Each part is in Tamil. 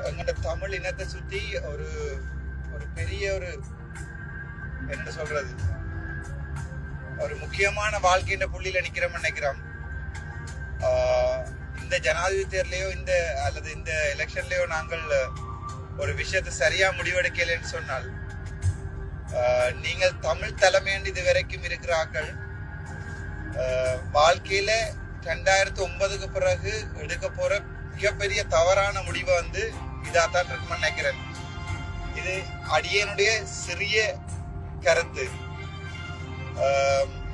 எங்கட தமிழ் இனத்தை சுத்தி ஒரு ஒரு பெரிய ஒரு என்ன சொல்றது ஒரு முக்கியமான வாழ்க்கையின் புள்ளியில நிக்கிறோம் நினைக்கிறோம். இந்த ஜனாதிபதி தேர்தலையோ அல்லது இந்த எலெக்ஷன்லயோ நாங்கள் ஒரு விஷயத்தை சரியா முடிவெடுக்கலன்னு சொன்னால், நீங்கள் தமிழ் தலைமையண்டு இது வரைக்கும் இருக்கிறார்கள் வாழ்க்கையில 2009க்கு பிறகு எடுக்க போற மிகப்பெரிய தவறான முடிவை இதாத்தான் இருக்குன்னு நினைக்கிறேன். இது அடியனுடைய சிறிய கருத்து.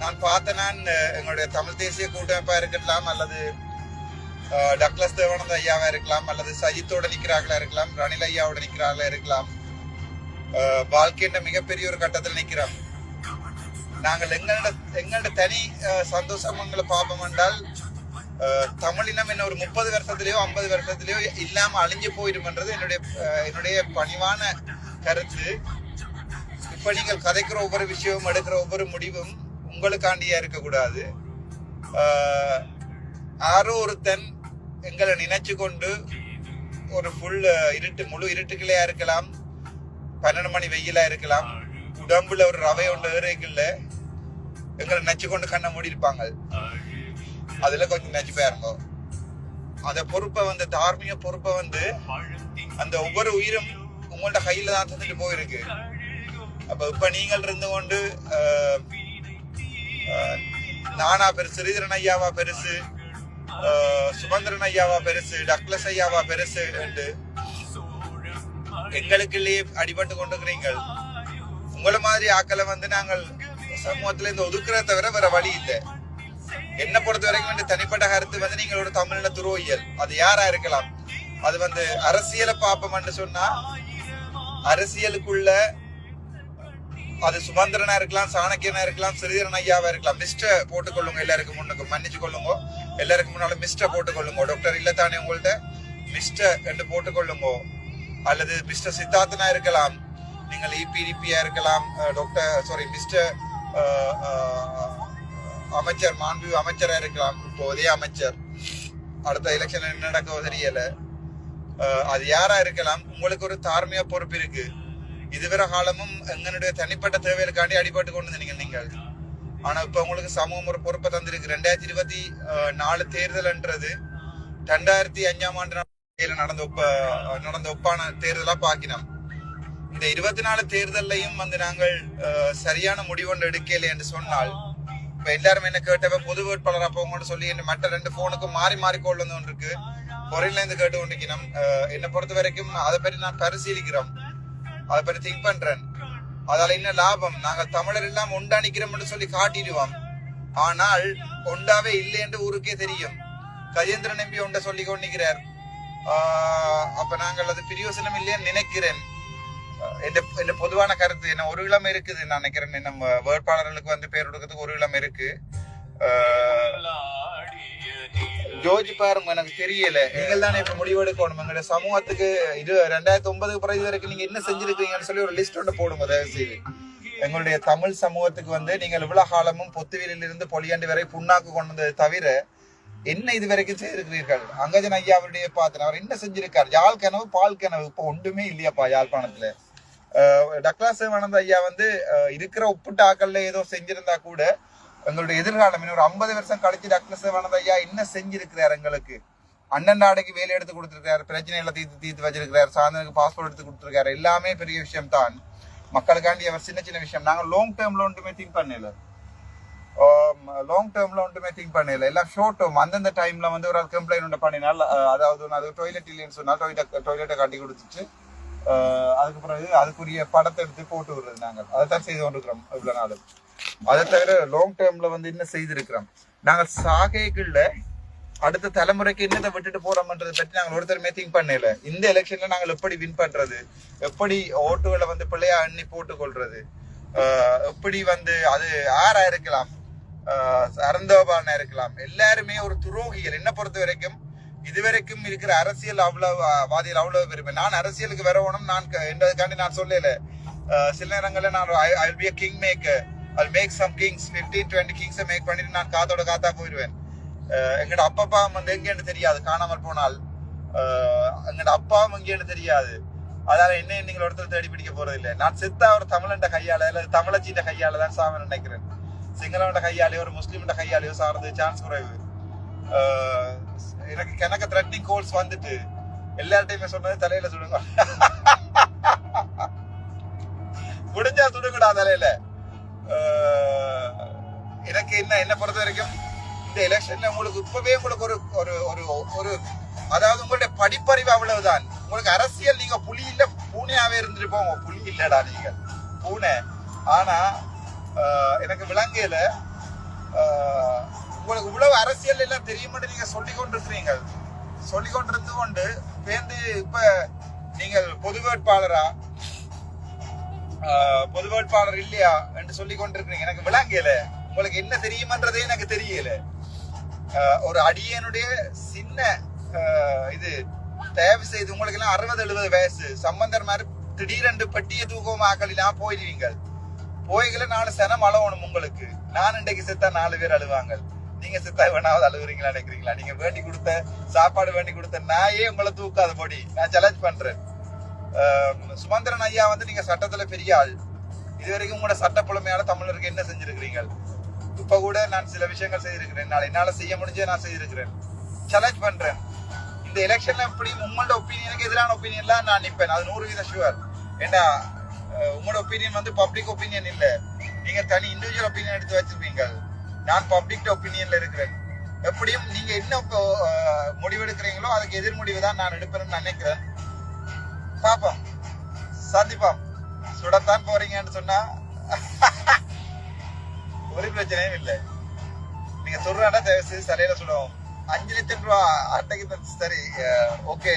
நான் எங்களுடைய தமிழ் தேசிய கூட்டமைப்பா இருக்கலாம், அல்லது டக்ளஸ் தேவானந்த ஐயாவா இருக்கலாம், அல்லது சஜித்தோட நிக்கிறார்களா இருக்கலாம், ரணில் ஐயாவோட நிக்கிறார்களா இருக்கலாம். வாழ்க்கைன்ற மிகப்பெரிய ஒரு கட்டத்தில் நிக்கிறோம். நாங்கள் எங்களோட தனி சந்தோஷங்களை பார்ப்போம் என்றால், தமிழினம் என்ன ஒரு 30 வருஷத்துலயோ 50 வருஷத்துலயோ இல்லாம அழிஞ்சு போயிடும்ன்றது என்னுடைய பணிவான கருத்து. இப்ப நீங்கள் கதைக்கிற ஒவ்வொரு விஷயமும் எடுக்கிற ஒவ்வொரு முடிவும் உங்களுக்காண்டியா இருக்கக்கூடாது. யாரோ ஒருத்தன் எங்களை நினைச்சு கொண்டு ஒரு முழு இருட்டுக்கிளையா இருக்கலாம், 12 மணி வெயிலா இருக்கலாம், உடம்புல ஒரு ரவை ஒன்று ஏறைக்குள்ள எங்களை நச்சு கொண்டு கண்ணை மூடி இருப்பாங்க. அதுல கொஞ்சம் நச்சு போயிருங்க. அந்த பொறுப்பை தார்மீக பொறுப்பை அந்த ஒவ்வொரு உயிரும் உங்கள்ட்ட கையில தான் தந்துட்டு போயிருக்கு. அப்ப இப்ப நீங்கள் இருந்து கொண்டு நானா பெருசு, ஸ்ரீதரன் ஐயாவா பெருசு, சுமந்திரன் ஐயாவா பெருசு, டக்ளஸ் ஐயாவா பெருசு என்று எங்களுக்குள்ளேயே அடிபட்டு கொண்டிருக்கிறீங்கள். உங்களை மாதிரி ஆக்களை நாங்கள் சமூகத்துல இருந்து ஒதுக்குறத தவிர வேற வழி இல்லை. என்ன பொறுத்த வரைக்கும் தனிப்பட்ட கருத்து நீங்களோட தமிழ்ல துரோகியல், அது யாரா இருக்கலாம். அது அரசியலை பார்ப்போம்னு சொன்னா, அரசியலுக்குள்ள அது சுமந்திரனா இருக்கலாம், சாணக்கியனா இருக்கலாம், ஸ்ரீதரன் ஐயாவா இருக்கலாம். மிஸ்டர் போட்டுக்கொள்ளுங்க, எல்லாருக்கும் முன்னுக்கு மன்னிச்சு கொள்ளுங்க, எல்லாருக்கும் முன்னாலும் மிஸ்டர் போட்டுக்கொள்ளுங்க. டாக்டர் இல்லத்தானே உங்கள்ட்ட மிஸ்டர் என்று போட்டுக்கொள்ளுங்க. அல்லது மிஸ்டர் சித்தார்த்தனா இருக்கலாம், நீங்கள் இபிடிபியா இருக்கலாம், மிஸ்டர் அமைச்சர், மாண்பு அமைச்சரா இருக்கலாம், இப்போதே அமைச்சர். அடுத்த எலெக்ஷன் என்ன நடக்கவோ தெரியல. அது யாரா இருக்கலாம். உங்களுக்கு ஒரு தார்மீக பொறுப்பு இருக்கு. இதுவரை காலமும் எங்களுடைய தனிப்பட்ட தேவைகளுக்காண்டி அடிபட்டு கொண்டு நீங்கள். ஆனா இப்ப உங்களுக்கு சமூகம் ஒரு பொறுப்பை தந்திருக்கு. 2024 தேர்தல்ன்றது 2005ஆம் ஆண்டு நடந்த ஒப்பான தேர்தலா பாக்கினோம். இந்த 24 தேர்தலையும் நாங்கள் சரியான முடிவொன்று எடுக்கல என்று சொன்னால், இப்ப எல்லாரும் என்ன கேட்டவ பொது வேட்பாளர் அப்போங்கன்னு சொல்லி மற்ற 2 போனுக்கும் மாறி மாறி கொண்டு இருக்கு. பொறையில இருந்து கேட்டு கொண்டிருக்கணும். என்னை பொறுத்த வரைக்கும் அதை பற்றி நான் பரிசீலிக்கிறோம், அதை பற்றி திங்க் பண்றேன். அதால என்ன லாபம்? நாங்கள் தமிழர் எல்லாம் ஒண்டாணிக்கிறோம் என்று சொல்லி காட்டிடுவோம். ஆனால் ஒண்டாவே இல்லை என்று ஊருக்கே தெரியும். கஜேந்திரன் நம்பி ஒண்ட சொல்லி கொண்டிருக்கிறார். அப்ப நாங்கள் அது பிரியோசனம் இல்லைன்னு நினைக்கிறேன். என்ன பொதுவான கருத்து என்ன ஒரு இளம் இருக்குது நான் நினைக்கிறேன். நம்ம வேட்பாளர்களுக்கு பேர் கொடுக்கறதுக்கு ஒரு இளம் இருக்கு. ஜோர்ஜ் பாருங்க, எனக்கு தெரியல. நீங்கள் தானே இப்ப முடிவெடுக்கணும். எங்களுடைய சமூகத்துக்கு இது 2009க்கு பிறகு வரைக்கும் நீங்க என்ன செஞ்சிருக்கீங்கன்னு சொல்லி ஒரு லிஸ்ட் ஒன்று போடுங்க தயவு செய்து. எங்களுடைய தமிழ் சமூகத்துக்கு நீங்கள் இவ்வளவு காலமும் பொத்துவீலில் இருந்து பொலியாண்டு வரை புண்ணாக்கு கொண்டு வந்தது தவிர என்ன இது வரைக்கும் செய்திருக்கிறீர்கள்? அங்கஜன் ஐயா அவருடைய பார்த்தேன், அவர் என்ன செஞ்சிருக்காரு? யாழ் கனவு பால் கனவு இப்ப ஒன்றுமே இல்லையாப்பா யாழ்ப்பாணத்துல. டக்ளஸ் தேவானந்த ஐயா இருக்கிற ஒப்பிட்ட ஆக்கள்ல ஏதோ செஞ்சிருந்தா கூட எங்களுடைய எதிர்காலம் இன்னும் ஒரு 50 வருஷம் கழிச்சு டக்ளஸ் தேவானந்த ஐயா என்ன செஞ்சிருக்கிறார்? எங்களுக்கு அண்ணன் நாடைக்கு வேலை எடுத்து கொடுத்துருக்காரு, பிரச்சனைகளை தீர்த்து வச்சிருக்கிறார், சாதனைக்கு பாஸ்போர்ட் எடுத்து கொடுத்துருக்காரு. எல்லாமே பெரிய விஷயம் தான். மக்களுக்காண்டி அவர் சின்ன சின்ன விஷயம். நாங்கள் லாங் டேர்ம்ல ஒன்றுமே திங்க் பண்ணல, எல்லாம் ஷார்ட் டேர்ம். அந்தந்த டைம்ல ஒரு ஆள் கம்ப்ளைண்ட் ஒன்று பண்ணினால், அதாவது டாய்லெட் இல்லைன்னு சொன்னா டாய்லெட்டை காட்டி கொடுத்துச்சு. அதுக்கு பிறகு அதுக்குரிய படத்தை எடுத்து போட்டு விடுறது. நாங்கள் அதைத்தான் செய்து கொண்டிருக்கிறோம் இவ்வளவு நாளும். அதை தவிர லாங் டேர்ம்ல என்ன செய்திருக்கிறோம்? நாங்கள் சாகைகள்ல அடுத்த தலைமுறைக்கு என்னத்தை விட்டுட்டு போறோம்ன்றதை பற்றி நாங்கள் ஒருத்தருமே திங்க் பண்ணல. இந்த எலெக்ஷன்ல நாங்கள் எப்படி வின் பண்றது, எப்படி ஓட்டுகளை பிள்ளையா எண்ணி போட்டு கொள்றது, எப்படி அது யாரா இருக்கலாம், அறந்தோபான இருக்கலாம், எல்லாருமே ஒரு துரோகிகள். என்ன பொறுத்த வரைக்கும் இதுவரைக்கும் இருக்கிற அரசியல் வாதிகள் அவ்வளவு விரும்பி. நான் அரசியலுக்கு வரணும் நான் என்றதுக்காண்டி நான் சொல்லல. சில நேரங்களில் நான் I'll be a king maker, I'll make some kings, 15-20 kings make பண்ணிட்டு நான் காத்தா போயிடுவேன். எங்கட அப்பா எங்கன்னு தெரியாது, காணாமல் போனால். எங்கட அப்பாவும் எங்கேன்னு தெரியாது. அதனால என்ன நீங்கள் ஒருத்தர் தேடி பிடிக்க போறது இல்லை. நான் செத்தா ஒரு தமிழண்ட கையால அல்லது தமிழச்சின்ற கையால தான் சாவன் நினைக்கிறேன். சிங்களோட கையாலேயோ ஒரு முஸ்லீமோட கையாலேயோ சாறது சான்ஸ் குறைவு. எனக்கு த்ரெட்னிங் கோல்ஸ் வந்துட்டு எல்லார்ட்டையுமே சொன்னது தலையில சுடுங்க, முடிஞ்சா சுடுங்கடா தலையில. எனக்கு என்ன பொறுத்த வரைக்கும் இந்த எலெக்ஷன்ல உங்களுக்கு இப்பவே உங்களுக்கு ஒரு ஒரு ஒரு ஒரு அதாவது உங்களுடைய படிப்பறிவு அவ்வளவுதான். உங்களுக்கு அரசியல் நீங்க புலி இல்ல பூனையாவே இருந்துட்டு போங்க. புலி இல்லடா நீங்க பூனை. ஆனா எனக்கு விளங்கையில உங்களுக்கு இவ்வளவு அரசியல் எல்லாம் தெரியுமாட்டு நீங்க சொல்லிக் கொண்டிருக்கிறீங்க. சொல்லிக் கொண்டிருந்து கொண்டு பேருந்து இப்ப நீங்கள் பொது வேட்பாளர் இல்லையா என்று சொல்லிக் கொண்டிருக்கிறீங்க. எனக்கு விளங்கல. உங்களுக்கு என்ன தெரியுமன்றதே எனக்கு தெரியல. ஒரு அடியனுடைய சின்ன இது தயவு செய்து உங்களுக்கு எல்லாம் 60-70 வயசு சம்பந்தர் மாதிரி திடீரென்று பெட்டிய தூக்கம் ஆக்கலாம் போயிடுவீங்க. போய்களை 4 சனம் அழவணும் உங்களுக்கு. நான் இன்றைக்கு செத்தா 4 பேர் அழுவாங்க. நீங்க செத்தா வேணாவது அழுகுறீங்களா நினைக்கிறீங்களா? நீங்க வேண்டி கொடுத்த சாப்பாடு வேண்டி கொடுத்த நாயே உங்களை தூக்காத போடி. நான் சேலஞ்ச் பண்றேன். சுமந்திரன் ஐயா நீங்க சட்டத்துல பெரிய ஆள். இதுவரைக்கும் உங்களோட சட்ட புலமையால தமிழருக்கு என்ன செஞ்சிருக்கிறீங்க? இப்ப கூட நான் சில விஷயங்கள் செய்திருக்கிறேன். நாளை என்னால செய்ய முடிஞ்சே நான் செய்திருக்கிறேன். சேலஞ்ச் பண்றேன். இந்த எலெக்ஷன்ல எப்படி உங்களோட ஒப்பீனியனுக்கு எதிரான ஒப்பீனியன்லாம் நான் நிற்பேன். அது 100% ஷுவர். ஏன்னா உங்களோட ஒப்பீனியன் பப்ளிக் ஒப்பீனியன் இல்ல. நீங்க தனி இண்டிவிஜுவல் ஒப்பீனியன் எடுத்து வச்சிருப்பீங்க. நான் பப்ளிக் ஒப்பீனியன்ல இருக்கிறேன். எப்படியும் நீங்க என்ன முடிவெடுக்கிறீங்களோ அதுக்கு எதிர் முடிவு தான் நான் எடுப்பேன்னு நினைக்கிறேன். பாப்போம், சந்திப்போம். சுடத்தான் போறீங்கன்னு சொன்னா ஒரு பிரச்சனையும் இல்லை. நீங்க சொல்றாண்டா தயவு செய்து சரியில சுடுவோம். 5 லட்சம் ரூபாய் அட்டைக்கு சரி, ஓகே.